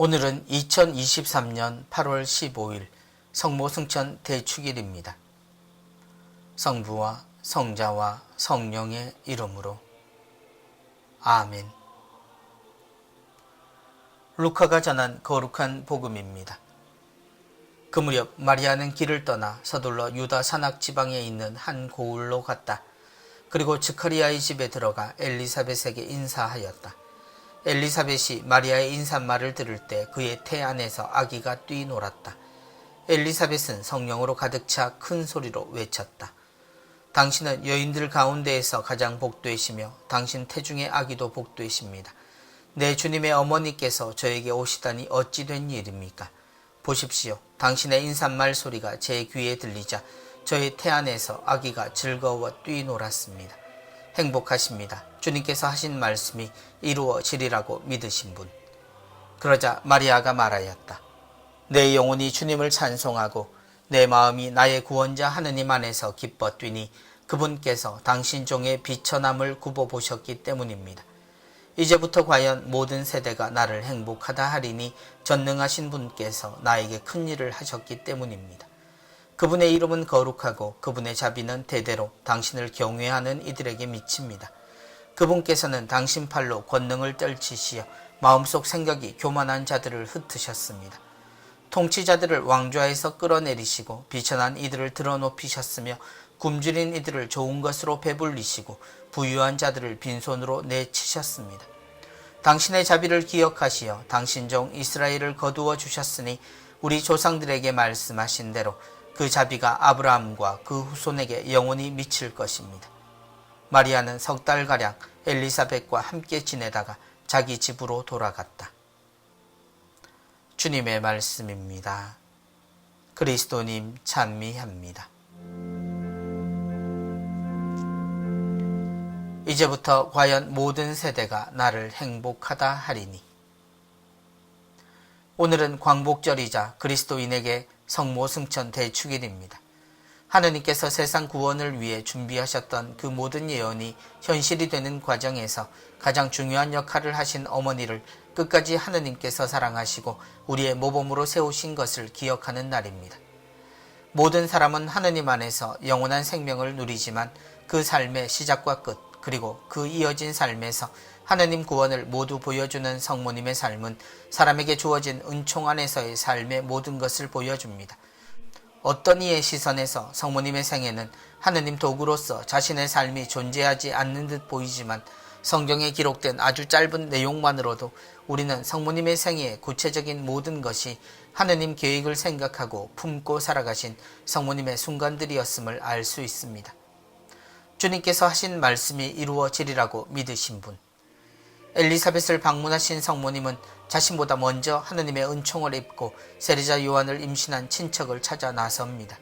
오늘은 2023년 8월 15일 성모승천 대축일입니다. 성부와 성자와 성령의 이름으로 아멘. 루카가 전한 거룩한 복음입니다. 그 무렵 마리아는 길을 떠나 서둘러 유다 산악 지방에 있는 한 고을로 갔다. 그리고 스가랴의 집에 들어가 엘리사벳에게 인사하였다. 엘리사벳이 마리아의 인사말을 들을 때 그의 태 안에서 아기가 뛰놀았다. 엘리사벳은 성령으로 가득 차 큰 소리로 외쳤다. 당신은 여인들 가운데에서 가장 복되시며 당신 태중의 아기도 복되십니다. 내 주님의 어머니께서 저에게 오시다니 어찌 된 일입니까? 보십시오. 당신의 인사말 소리가 제 귀에 들리자 저의 태 안에서 아기가 즐거워 뛰놀았습니다. 행복하십니다. 주님께서 하신 말씀이 이루어지리라고 믿으신 분. 그러자 마리아가 말하였다. 내 영혼이 주님을 찬송하고 내 마음이 나의 구원자 하느님 안에서 기뻐 뛰니 그분께서 당신 종의 비천함을 굽어보셨기 때문입니다. 이제부터 과연 모든 세대가 나를 행복하다 하리니 전능하신 분께서 나에게 큰 일을 하셨기 때문입니다. 그분의 이름은 거룩하고 그분의 자비는 대대로 당신을 경외하는 이들에게 미칩니다. 그분께서는 당신 팔로 권능을 떨치시어 마음속 생각이 교만한 자들을 흩으셨습니다. 통치자들을 왕좌에서 끌어내리시고 비천한 이들을 드러높이셨으며 굶주린 이들을 좋은 것으로 배불리시고 부유한 자들을 빈손으로 내치셨습니다. 당신의 자비를 기억하시어 당신 종 이스라엘을 거두어 주셨으니 우리 조상들에게 말씀하신 대로 그 자비가 아브라함과 그 후손에게 영원히 미칠 것입니다. 마리아는 석 달가량 엘리사벳과 함께 지내다가 자기 집으로 돌아갔다. 주님의 말씀입니다. 그리스도님 찬미합니다. 이제부터 과연 모든 세대가 나를 행복하다 하리니. 오늘은 광복절이자 그리스도인에게 성모승천 대축일입니다. 하느님께서 세상 구원을 위해 준비하셨던 그 모든 예언이 현실이 되는 과정에서 가장 중요한 역할을 하신 어머니를 끝까지 하느님께서 사랑하시고 우리의 모범으로 세우신 것을 기억하는 날입니다. 모든 사람은 하느님 안에서 영원한 생명을 누리지만 그 삶의 시작과 끝 그리고 그 이어진 삶에서 하느님 구원을 모두 보여주는 성모님의 삶은 사람에게 주어진 은총 안에서의 삶의 모든 것을 보여줍니다. 어떤 이의 시선에서 성모님의 생애는 하느님 도구로서 자신의 삶이 존재하지 않는 듯 보이지만 성경에 기록된 아주 짧은 내용만으로도 우리는 성모님의 생애의 구체적인 모든 것이 하느님 계획을 생각하고 품고 살아가신 성모님의 순간들이었음을 알 수 있습니다. 주님께서 하신 말씀이 이루어지리라고 믿으신 분. 엘리사벳을 방문하신 성모님은 자신보다 먼저 하느님의 은총을 입고 세리자 요한을 임신한 친척을 찾아 나섭니다.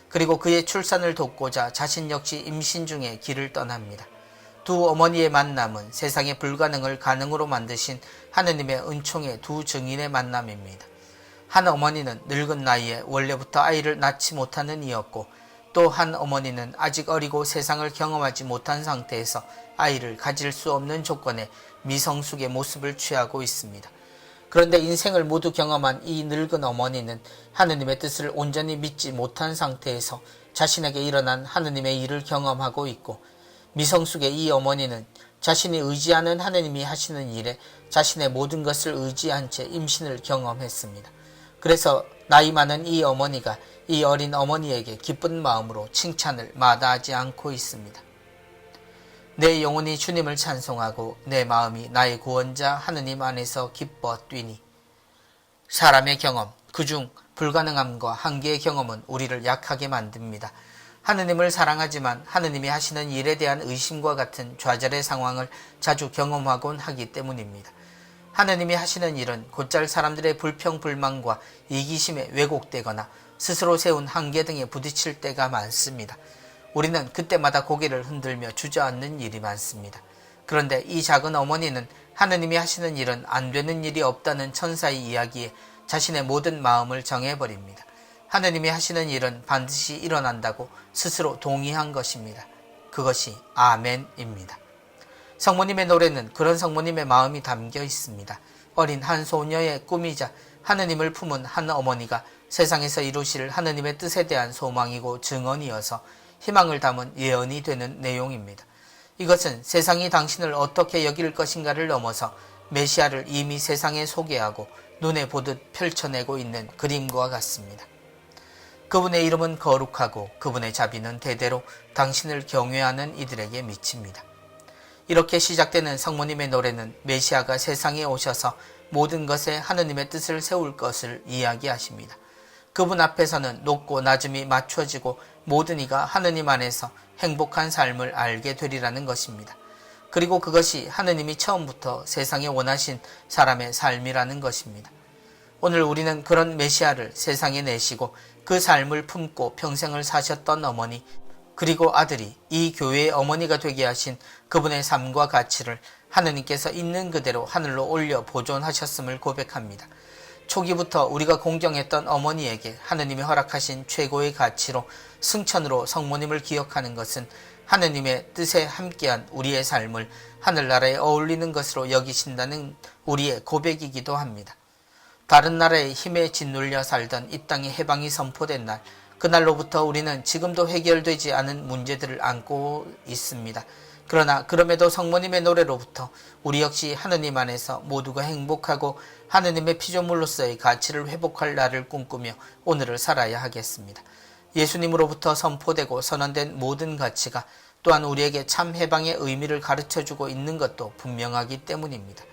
그리고 그의 출산을 돕고자 자신 역시 임신 중에 길을 떠납니다. 두 어머니의 만남은 세상의 불가능을 가능으로 만드신 하느님의 은총의 두 증인의 만남입니다. 한 어머니는 늙은 나이에 원래부터 아이를 낳지 못하는 이였고 또 한 어머니는 아직 어리고 세상을 경험하지 못한 상태에서 아이를 가질 수 없는 조건에 미성숙의 모습을 취하고 있습니다. 그런데 인생을 모두 경험한 이 늙은 어머니는 하느님의 뜻을 온전히 믿지 못한 상태에서 자신에게 일어난 하느님의 일을 경험하고 있고 미성숙의 이 어머니는 자신이 의지하는 하느님이 하시는 일에 자신의 모든 것을 의지한 채 임신을 경험했습니다. 그래서 나이 많은 이 어머니가 이 어린 어머니에게 기쁜 마음으로 칭찬을 마다하지 않고 있습니다. 내 영혼이 주님을 찬송하고 내 마음이 나의 구원자 하느님 안에서 기뻐 뛰니. 사람의 경험, 그중 불가능함과 한계의 경험은 우리를 약하게 만듭니다. 하느님을 사랑하지만 하느님이 하시는 일에 대한 의심과 같은 좌절의 상황을 자주 경험하곤 하기 때문입니다. 하느님이 하시는 일은 곧잘 사람들의 불평불만과 이기심에 왜곡되거나 스스로 세운 한계 등에 부딪힐 때가 많습니다. 우리는 그때마다 고개를 흔들며 주저앉는 일이 많습니다. 그런데 이 작은 어머니는 하느님이 하시는 일은 안 되는 일이 없다는 천사의 이야기에 자신의 모든 마음을 정해버립니다. 하느님이 하시는 일은 반드시 일어난다고 스스로 동의한 것입니다. 그것이 아멘입니다. 성모님의 노래는 그런 성모님의 마음이 담겨 있습니다. 어린 한 소녀의 꿈이자 하느님을 품은 한 어머니가 세상에서 이루실 하느님의 뜻에 대한 소망이고 증언이어서 희망을 담은 예언이 되는 내용입니다. 이것은 세상이 당신을 어떻게 여길 것인가를 넘어서 메시아를 이미 세상에 소개하고 눈에 보듯 펼쳐내고 있는 그림과 같습니다. 그분의 이름은 거룩하고 그분의 자비는 대대로 당신을 경외하는 이들에게 미칩니다. 이렇게 시작되는 성모님의 노래는 메시아가 세상에 오셔서 모든 것에 하느님의 뜻을 세울 것을 이야기하십니다. 그분 앞에서는 높고 낮음이 맞춰지고 모든 이가 하느님 안에서 행복한 삶을 알게 되리라는 것입니다. 그리고 그것이 하느님이 처음부터 세상에 원하신 사람의 삶이라는 것입니다. 오늘 우리는 그런 메시아를 세상에 내시고 그 삶을 품고 평생을 사셨던 어머니, 그리고 아들이 이 교회의 어머니가 되게 하신 그분의 삶과 가치를 하느님께서 있는 그대로 하늘로 올려 보존하셨음을 고백합니다. 초기부터 우리가 공경했던 어머니에게 하느님이 허락하신 최고의 가치로 승천으로 성모님을 기억하는 것은 하느님의 뜻에 함께한 우리의 삶을 하늘나라에 어울리는 것으로 여기신다는 우리의 고백이기도 합니다. 다른 나라의 힘에 짓눌려 살던 이 땅의 해방이 선포된 날, 그날로부터 우리는 지금도 해결되지 않은 문제들을 안고 있습니다. 그러나 그럼에도 성모님의 노래로부터 우리 역시 하느님 안에서 모두가 행복하고 하느님의 피조물로서의 가치를 회복할 날을 꿈꾸며 오늘을 살아야 하겠습니다. 예수님으로부터 선포되고 선언된 모든 가치가 또한 우리에게 참 해방의 의미를 가르쳐주고 있는 것도 분명하기 때문입니다.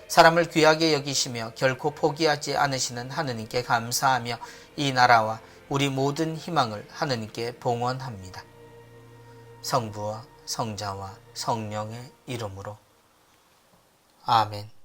사람을 귀하게 여기시며 결코 포기하지 않으시는 하느님께 감사하며 이 나라와 우리 모든 희망을 하느님께 봉헌합니다. 성부와 성자와 성령의 이름으로 아멘.